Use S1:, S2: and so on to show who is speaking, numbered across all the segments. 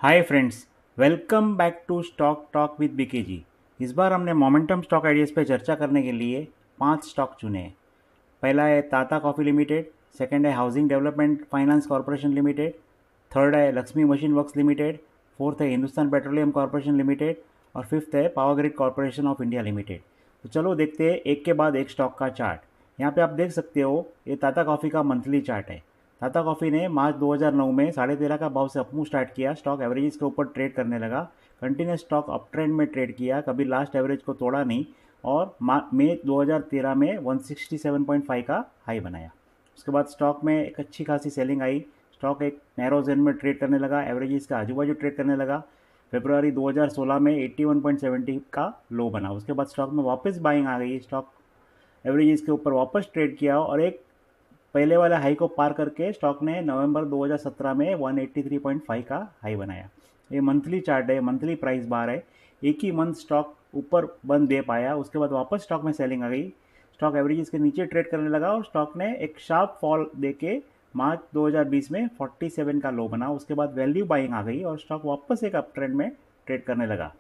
S1: Hi friends, welcome back to stock talk with BKG. इस बार हमने मोमेंटम स्टॉक आइडियाज़ पे चर्चा करने के लिए 5 स्टॉक चुने हैं। पहला है टाटा कॉफ़ी लिमिटेड, सेकंड है housing development finance corporation limited, third है Lakshmi machine works limited, fourth है हिंदुस्तान पेट्रोलियम कॉरपोरेशन लिमिटेड और फिफ्थ है power grid corporation of India limited. तो चलो देखते हैं एक के बाद एक स्टॉक का चार्ट। यहाँ पे आप देख सकते हो, ये टाटा कॉफ़ी का मंथली चार्ट है। टाटा कॉफ़ी ने मार्च 2009 में 13.5 का भाव से अपमूव स्टार्ट किया, स्टॉक एवरेजेस के ऊपर ट्रेड करने लगा, कंटिन्यूस स्टॉक अप ट्रेंड में ट्रेड किया, कभी लास्ट एवरेज को तोड़ा नहीं और मई 2013 में 167.5 का हाई बनाया। उसके बाद स्टॉक में एक अच्छी खासी सेलिंग आई, स्टॉक एक नैरो जोन में ट्रेड करने लगा, एवरेजेस का आजू बाजू ट्रेड करने लगा। फरवरी 2016 में 81.70 का लो बना। उसके बाद स्टॉक में वापस बाइंग आ गई, स्टॉक एवरेजेस के ऊपर वापस ट्रेड किया और एक पहले वाले हाई को पार करके स्टॉक ने नवंबर 2017 में 183.5 का हाई बनाया। ये मंथली चार्ट है, मंथली प्राइस बार है। एक ही मंथ स्टॉक ऊपर बंद दे पाया, उसके बाद वापस स्टॉक में सेलिंग आ गई, स्टॉक एवरेजेस के नीचे ट्रेड करने लगा और स्टॉक ने एक शार्प फॉल देके मार्च 2020 में 47 का लो बना। उसके बाद वैल्यू बाइंग आ गई और स्टॉक वापस एक अप ट्रेंड में ट्रेड करने लगा।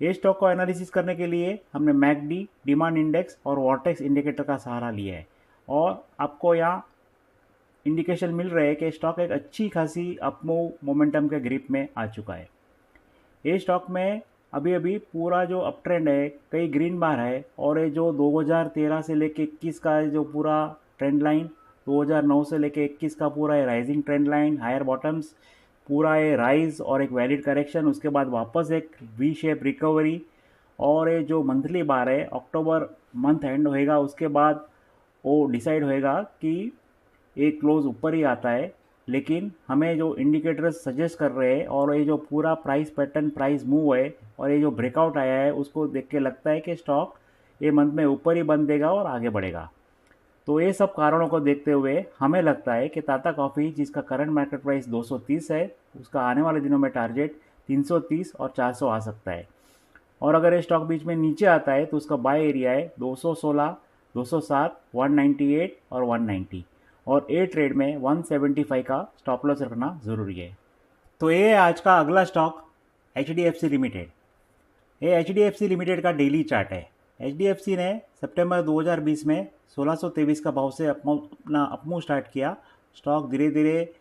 S1: ये स्टॉक को एनालिसिस करने के लिए हमने मैकडी, डिमांड इंडेक्स और वॉर्टेक्स इंडिकेटर का सहारा लिया है और आपको यहाँ इंडिकेशन मिल रहे हैं कि स्टॉक एक अच्छी खासी अपमूव मोमेंटम के ग्रिप में आ चुका है। ये स्टॉक में अभी अभी पूरा जो अप ट्रेंड है, कई ग्रीन बार है और ये जो 2013 से लेके 21 का जो पूरा ट्रेंड लाइन, 2009 से लेके 21 का पूरा ये rising trend line, higher bottoms, पूरा ये राइज और एक वैलिड करेक्शन, उसके बाद वापस एक वी शेप रिकवरी और ये जो मंथली बार है, अक्टूबर मंथ एंड होएगा उसके बाद वो डिसाइड होएगा कि ये क्लोज ऊपर ही आता है। लेकिन हमें जो इंडिकेटर्स सजेस्ट कर रहे हैं और ये जो पूरा प्राइस पैटर्न, प्राइस मूव है और ये जो ब्रेकआउट आया है, उसको देख के लगता है कि स्टॉक ये मंथ में ऊपर ही बंद देगा और आगे बढ़ेगा। तो ये सब कारणों को देखते हुए हमें लगता है कि टाटा कॉफ़ी, जिसका करंट मार्केट प्राइस 230 है, उसका आने वाले दिनों में टारगेट 330 और 400 आ सकता है। और अगर ये स्टॉक बीच में नीचे आता है तो उसका बाय एरिया है 216, 207, 198 और 190 और ए ट्रेड में 175 का स्टॉप लॉस रखना ज़रूरी है। तो ये है आज का अगला stock, H D F C limited. ये H D F C limited का डेली चार्ट है। एच डी एफ सी ने सितंबर 2020 में 1623 का भाव से अपना अपमूव स्टार्ट किया, स्टॉक धीरे धीरे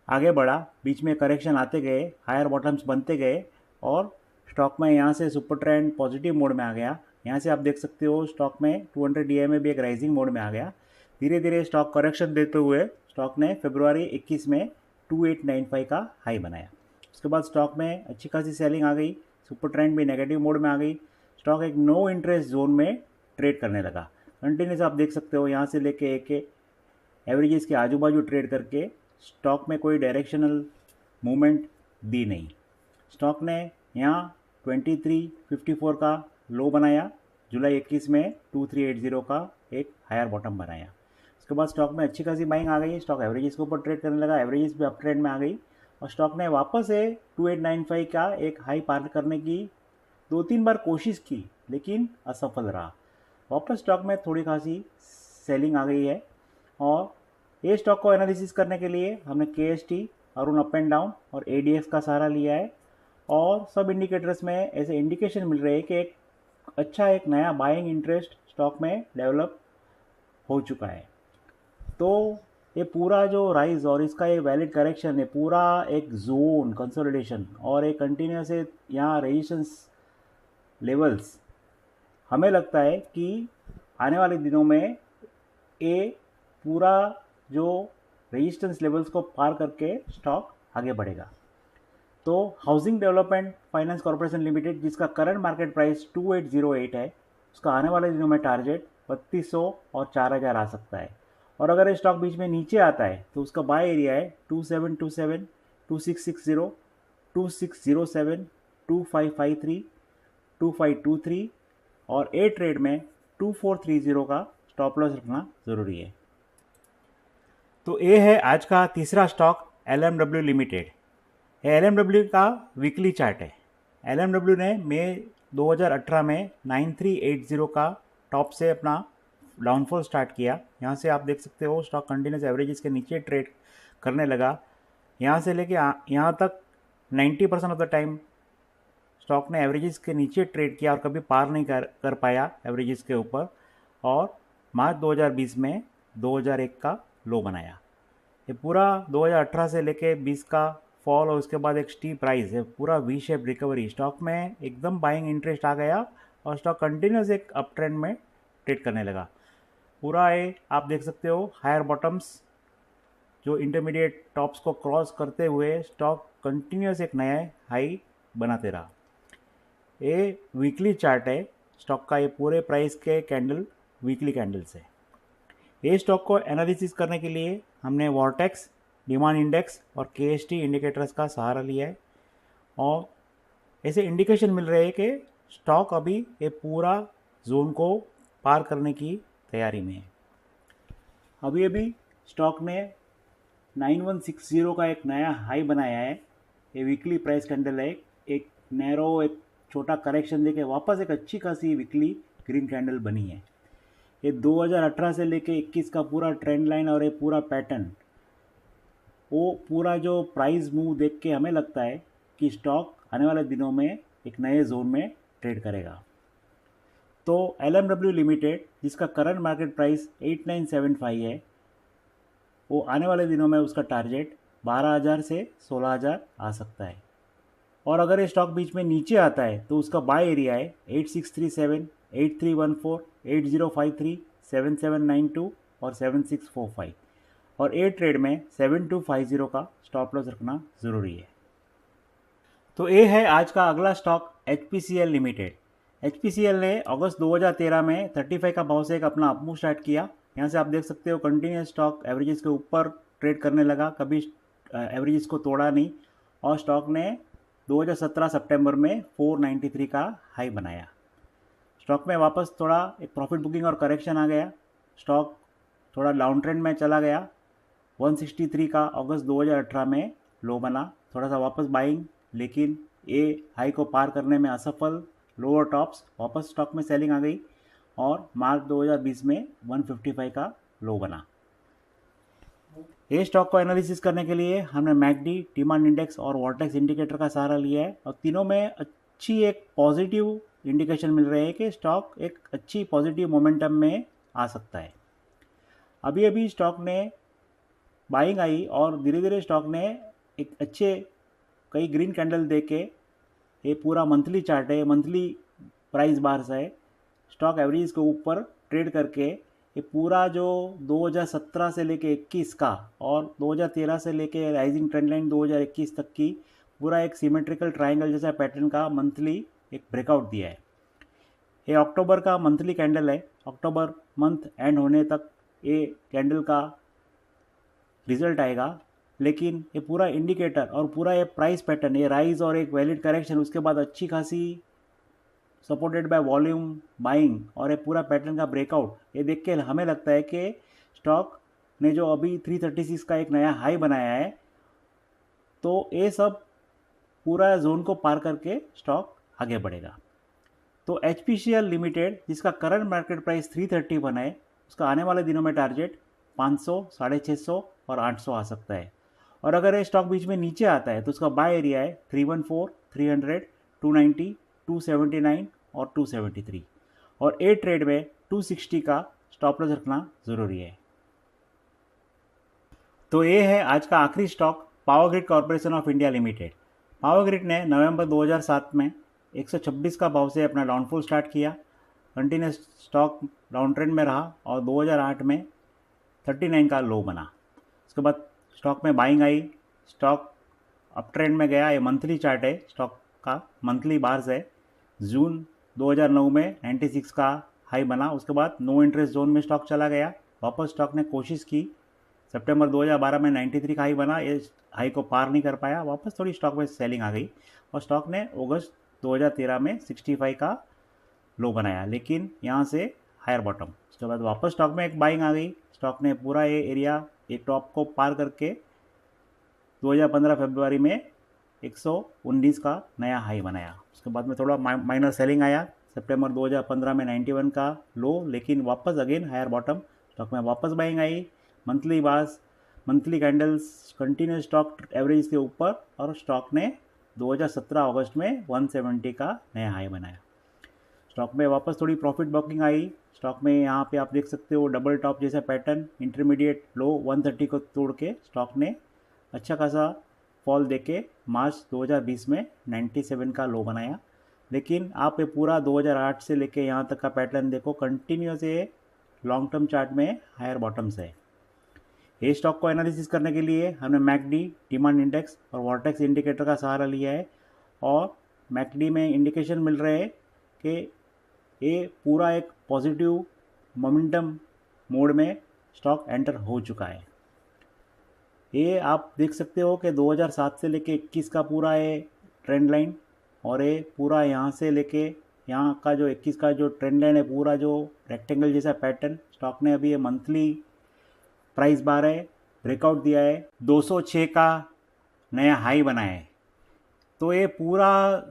S1: आगे बढ़ा, बीच में करेक्शन आते गए, हायर बॉटम्स बनते गए और स्टॉक में यहाँ से सुपर ट्रेंड पॉजिटिव मोड में आ गया। यहाँ से आप देख सकते हो स्टॉक में 200 DA में भी एक राइजिंग मोड में आ गया। धीरे धीरे स्टॉक करेक्शन देते हुए स्टॉक ने फरवरी 21 में 2895 का हाई बनाया। उसके बाद स्टॉक में अच्छी खासी सेलिंग आ गई, सुपर ट्रेंड भी नेगेटिव मोड में आ गई, स्टॉक एक नो इंटरेस्ट जोन में ट्रेड करने लगा। कंटिन्यूस आप देख सकते हो, यहाँ से लेके एक एवरेजेस के आजू बाजू ट्रेड करके स्टॉक में कोई डायरेक्शनल मूवमेंट दी नहीं। स्टॉक ने यहाँ 2354 का लो बनाया, जुलाई 21 में 2380 का एक हायर बॉटम बनाया। उसके बाद स्टॉक में अच्छी खासी बाइंग आ गई, स्टॉक एवरेजेस के ऊपर ट्रेड करने लगा, एवरेजेस भी अप ट्रेंड में आ गई और स्टॉक ने वापस से 2895 का एक हाई पार करने की 2-3 बार कोशिश की लेकिन असफल रहा। वापस स्टॉक में थोड़ी खासी सेलिंग आ गई है और ये स्टॉक को एनालिसिस करने के लिए हमने KST, Arun up and down और ADX का सहारा लिया है और सब इंडिकेटर्स में ऐसे इंडिकेशन मिल रहे हैं कि एक अच्छा एक नया बाइंग इंटरेस्ट स्टॉक में डेवलप हो चुका है। तो ये पूरा जो राइज और इसका ये वैलिड करेक्शन है, पूरा एक जोन कंसोलिडेशन और एक कंटिन्यूस यहाँ रेजिस्टेंस लेवल्स, हमें लगता है कि आने वाले दिनों में ये पूरा जो रेजिस्टेंस लेवल्स को पार करके स्टॉक आगे बढ़ेगा। तो housing development finance corporation limited, जिसका करंट मार्केट प्राइस 2808 है, उसका आने वाले दिनों में टारगेट 3200 और 4000 आ सकता है। और अगर ये स्टॉक बीच में नीचे आता है तो उसका बाय एरिया है 2727, 2660, 2607, 2553, 2523 और ए ट्रेड में 2430 का स्टॉप लॉस रखना ज़रूरी है। तो ये है आज का तीसरा स्टॉक, LMW लिमिटेड। LMW का वीकली चार्ट है। LMW ने मई 2018 में 9380 का टॉप से अपना डाउनफॉल स्टार्ट किया। यहाँ से आप देख सकते हो स्टॉक कंटिन्यूस एवरेजेस के नीचे ट्रेड करने लगा। यहाँ से लेके यहाँ तक 90% ऑफ द टाइम स्टॉक ने एवरेजेस के नीचे ट्रेड किया और कभी पार नहीं कर पाया एवरेजेस के ऊपर, और मार्च 2020 में 2001 का लो बनाया। ये पूरा 2018 से लेके 20 का फॉल और उसके बाद एक स्टीप राइज है, पूरा वी शेप रिकवरी, स्टॉक में एकदम बाइंग इंटरेस्ट आ गया और स्टॉक कंटिन्यूस एक अप ट्रेंड में ट्रेड करने लगा। पूरा ये आप देख सकते हो हायर बॉटम्स जो इंटरमीडिएट टॉप्स को क्रॉस करते हुए स्टॉक कंटिन्यूस एक नया हाई बनाते रहा। ये वीकली चार्ट है स्टॉक का, ये पूरे प्राइस के कैंडल वीकली कैंडल्स है। ये स्टॉक को एनालिसिस करने के लिए हमने वॉर्टेक्स, डिमांड इंडेक्स और केएसटी इंडिकेटर्स का सहारा लिया है, और ऐसे इंडिकेशन मिल रहे हैं कि स्टॉक अभी ये पूरा जोन को पार करने की तैयारी में है। अभी अभी स्टॉक ने 9160 का एक नया हाई बनाया है। ये वीकली प्राइस कैंडल है, एक नैरो एक छोटा करेक्शन देके वापस एक अच्छी खासी वीकली ग्रीन कैंडल बनी है। ये 2018 से लेके 21 का पूरा ट्रेंड लाइन और ये पूरा पैटर्न, वो पूरा जो प्राइस मूव देख के हमें लगता है कि स्टॉक आने वाले दिनों में एक नए जोन में ट्रेड करेगा। तो LMW लिमिटेड जिसका करंट मार्केट प्राइस 8975 है, वो आने वाले दिनों में उसका टारगेट 12,000 से 16,000 आ सकता है। और अगर ये स्टॉक बीच में नीचे आता है तो उसका बाय एरिया है 8637, 8314, 8053, 7792 और 7645, और ए ट्रेड में 7250 का स्टॉप लॉस रखना ज़रूरी है। तो ये है आज का अगला स्टॉक HPCL लिमिटेड। HPCL ने अगस्त 2013 में 35 का भाव से एक अपना अपमूव स्टार्ट किया। यहाँ से आप देख सकते हो कंटिन्यूस स्टॉक एवरेजेस के ऊपर ट्रेड करने लगा, कभी एवरेजेस को तोड़ा नहीं, और स्टॉक ने 2017 सितंबर में 493 का हाई बनाया। स्टॉक में वापस थोड़ा एक प्रॉफिट बुकिंग और करेक्शन आ गया, स्टॉक थोड़ा डाउन ट्रेंड में चला गया। 163 का अगस्त 2018 में लो बना, थोड़ा सा वापस बाइंग, लेकिन ये हाई को पार करने में असफल, लोअर टॉप्स, वापस स्टॉक में सेलिंग आ गई और मार्च 2020 में 155 का लो बना। ये स्टॉक को एनालिसिस करने के लिए हमने मैकडी, डिमांड इंडेक्स और वॉर्टेक्स इंडिकेटर का सहारा लिया है, और तीनों में अच्छी एक पॉजिटिव इंडिकेशन मिल रहे हैं कि स्टॉक एक अच्छी पॉजिटिव मोमेंटम में आ सकता है। अभी अभी स्टॉक ने बाइंग आई और धीरे धीरे स्टॉक ने एक अच्छे कई ग्रीन कैंडल दे के, ये पूरा मंथली चार्ट है, मंथली प्राइस बार्स है, स्टॉक एवरेज के ऊपर ट्रेड करके ये पूरा जो 2017 से लेके 21 का और 2013 से लेके राइजिंग ट्रेंड लाइन 2021 तक की पूरा एक सिमेट्रिकल ट्रायंगल जैसा पैटर्न का मंथली एक ब्रेकआउट दिया है। ये अक्टूबर का मंथली कैंडल है, अक्टूबर मंथ एंड होने तक ये कैंडल का रिजल्ट आएगा, लेकिन ये पूरा इंडिकेटर और पूरा ये प्राइस पैटर्न, ये राइज और एक वैलिड करेक्शन, उसके बाद अच्छी खासी सपोर्टेड बाय वॉल्यूम बाइंग और ये पूरा पैटर्न का ब्रेकआउट, ये देख के हमें लगता है कि स्टॉक ने जो अभी 336 का एक नया हाई बनाया है, तो ये सब पूरा जोन को पार करके स्टॉक आगे बढ़ेगा। तो HPCL लिमिटेड जिसका करंट मार्केट प्राइस 331 है, उसका आने वाले दिनों में टारगेट 500, 650 और 800 आ सकता है। और अगर ये स्टॉक बीच में नीचे आता है तो उसका बाय एरिया है 314, 300, 290, 279 और 273, और ए ट्रेड में 260 का स्टॉप लॉस रखना ज़रूरी है। तो ये है आज का आखिरी stock, power grid corporation of India limited. Power grid ने नवंबर 2007 में 126 का भाव से अपना डाउनफॉल स्टार्ट किया, कंटिन्यूस स्टॉक डाउन ट्रेंड में रहा और 2008 में 39 का लो बना। उसके बाद स्टॉक में buying I, stock up trend में गया। ये मंथली चार्ट है, स्टॉक का मंथली बार्स है। जून 2009 में 96 का हाई बना, उसके बाद नो इंटरेस्ट जोन में स्टॉक चला गया। वापस स्टॉक ने कोशिश की, सितंबर 2012 में 93 का हाई बना, ये हाई को पार नहीं कर पाया, वापस थोड़ी स्टॉक में सेलिंग आ गई और स्टॉक ने अगस्त 2013 में 65 का लो बनाया, लेकिन यहाँ से हायर बॉटम। उसके बाद वापस स्टॉक में एक बाइंग आ गई, स्टॉक ने पूरा ये एरिया एक टॉप को पार करके 2015 फरवरी में 119 का नया हाई बनाया। उसके बाद में थोड़ा माइनर सेलिंग आया, सितंबर 2015 में 91 का लो, लेकिन वापस अगेन हायर बॉटम, स्टॉक में वापस बाइंग आई। Monthly bars, monthly candles, continuous stock average के ऊपर और स्टॉक ने 2017 अगस्त में 170 का नया हाई बनाया। स्टॉक में वापस थोड़ी प्रॉफिट बुकिंग आई। स्टॉक में यहाँ पे आप देख सकते हो डबल टॉप जैसा पैटर्न, इंटरमीडिएट लो 130 को तोड़ के स्टॉक ने अच्छा खासा फॉल देके मार्च 2020 में 97 का लो बनाया। लेकिन आप ये पूरा 2008 से लेके यहाँ तक का पैटर्न देखो, कंटिन्यूस ये लॉन्ग टर्म चार्ट में हायर बॉटम्स है। ये स्टॉक को एनालिसिस करने के लिए हमने मैकडी, डिमांड इंडेक्स और वॉर्टेक्स इंडिकेटर का सहारा लिया है। और मैकडी में इंडिकेशन मिल रहे हैं कि ये पूरा एक पॉजिटिव मोमेंटम मोड में स्टॉक एंटर हो चुका है। ये आप देख सकते हो कि 2007 से लेके 21 का पूरा ये ट्रेंड लाइन, और ये पूरा यहाँ से लेके यहाँ का जो 21 का जो ट्रेंड लाइन है, पूरा जो रेक्टेंगल जैसा पैटर्न, स्टॉक ने अभी ये मंथली प्राइस बार है ब्रेकआउट दिया है, 206 का नया हाई बनाया है। तो ये पूरा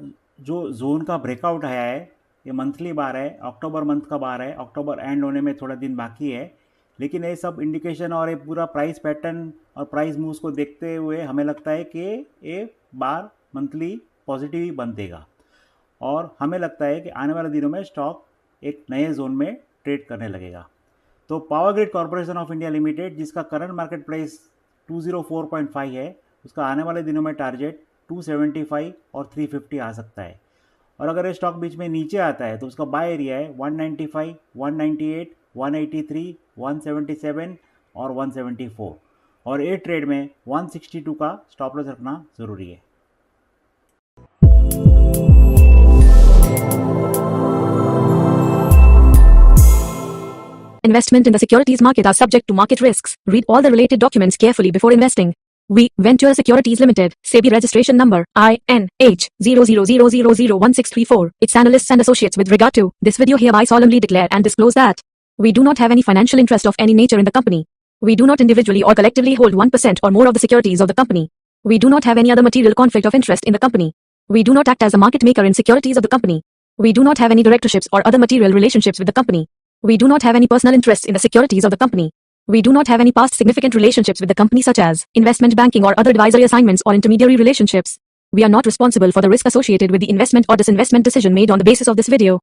S1: जो जोन का ब्रेकआउट आया है, ये मंथली बार है, अक्टूबर मंथ का बार है, अक्टूबर एंड होने में थोड़ा दिन बाकी है। लेकिन ये सब इंडिकेशन और ये पूरा प्राइस पैटर्न और प्राइस मूव्स को देखते हुए हमें लगता है कि ये बार मंथली पॉजिटिव ही बनेगा, और हमें लगता है कि आने वाले दिनों में स्टॉक एक नए जोन में ट्रेड करने लगेगा। तो power grid corporation of India limited, जिसका करंट मार्केट प्राइस 204.5 है, उसका आने वाले दिनों में टारगेट 275 और 350 आ सकता है। और अगर ये स्टॉक बीच में नीचे आता है तो उसका बाय एरिया है 195, 198, 183, 177 और 174, और ये ट्रेड में 162 का स्टॉप लॉस रखना ज़रूरी है।
S2: Investment in the securities market are subject to market risks. Read all the related documents carefully before investing. We, Venture Securities Limited, SEBI registration number INH 0000001634, its analysts and associates with regard to this video hereby solemnly declare and disclose that we do not have any financial interest of any nature in the company. We do not individually or collectively hold 1% or more of the securities of the company. We do not have any other material conflict of interest in the company. We do not act as a market maker in securities of the company. We do not have any directorships or other material relationships with the company. We do not have any personal interests in the securities of the company. We do not have any past significant relationships with the company such as investment banking or other advisory assignments or intermediary relationships. We are not responsible for the risk associated with the investment or disinvestment decision made on the basis of this video.